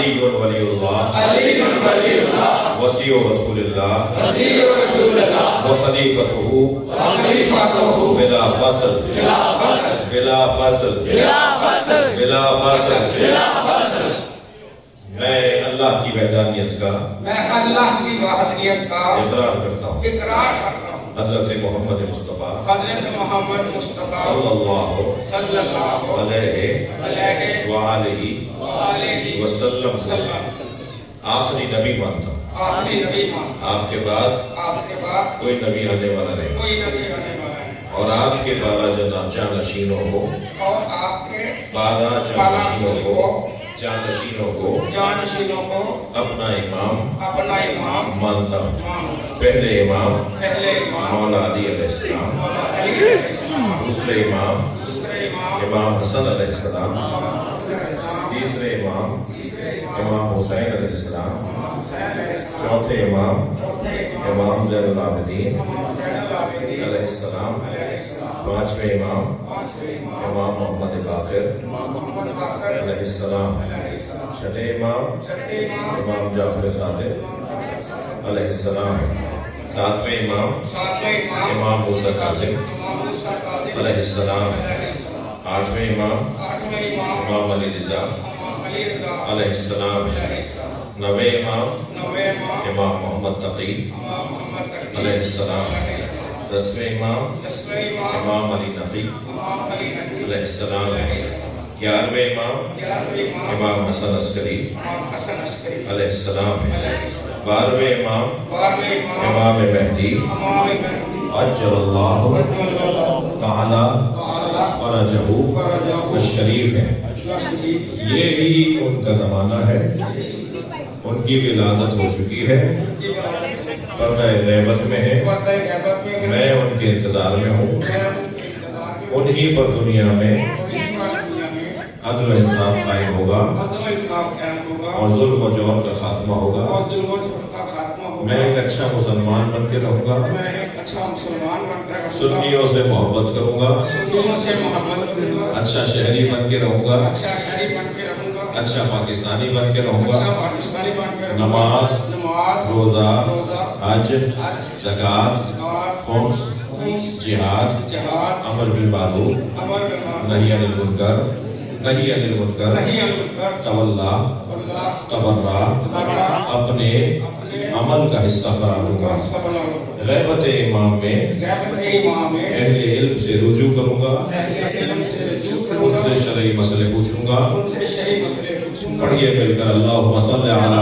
علی ولی اللہ وسیع رسول اللہ وخلیفتہ بلا فصل میں اللہ کی وحدانیت کا اقرار کرتا ہوں حضرت محمد مصطفیٰ صلی اللہ علیہ وآلہ وسلم سے آخری نبی مانتا ہوں۔ آپ کے بعد کوئی نبی آنے والا نہیں، اور آپ کے 12 جانشینوں کو اپنا امام مانتا ہوں۔ پہلے امام مولا علی علیہ السلام، دوسرے امام حسن علیہ السلام، تیسرے امام حسین علیہ السلام، چوتھے امام زین العابدین علیہ السلام، پانچویں امام محمد باقر علیہ السلام، چھٹے امام جعفر صادق علیہ السلام، ساتویں امام موسیٰ کاظم علیہ السلام، آٹھویں امام علی رضا علیہ السلام، نویں امام محمد تقی علیہ السلام، 10ویں امام علی نقی علیہ السلام، 11ویں امام حسن عسکری علیہ السلام، 12ویں امام مہدی عجل اللہ تعالی فرجہ الشریف ہے۔ یہی ان کا زمانہ ہے، ان کی ولادت ہو چکی ہے، پردہ غیبت میں ہے، میں ان کے انتظار میں ہوں، انہی پر دنیا میں عدل و انصاف قائم ہوگا اور ظلم و جور کا خاتمہ ہوگا۔ میں ایک اچھا مسلمان بن کے رہوں گا، سنیوں سے محبت کروں گا، اچھا شہری بن کے رہوں گا، اچھا پاکستانی بن کے رہوں گا، نماز، روزہ، حج، زکوٰۃ، خمس، جہاد، امر بالمعروف، نہی عن المنکر، تولا، تبرع، اپنے عمل کا حصہ قرار دوں گا۔ غیبت امام میں اہل علم سے رجوع کروں گا، ان سے شرعی مسئلے پوچھوں گا۔ پڑھیے مل کر اللہم صلی علی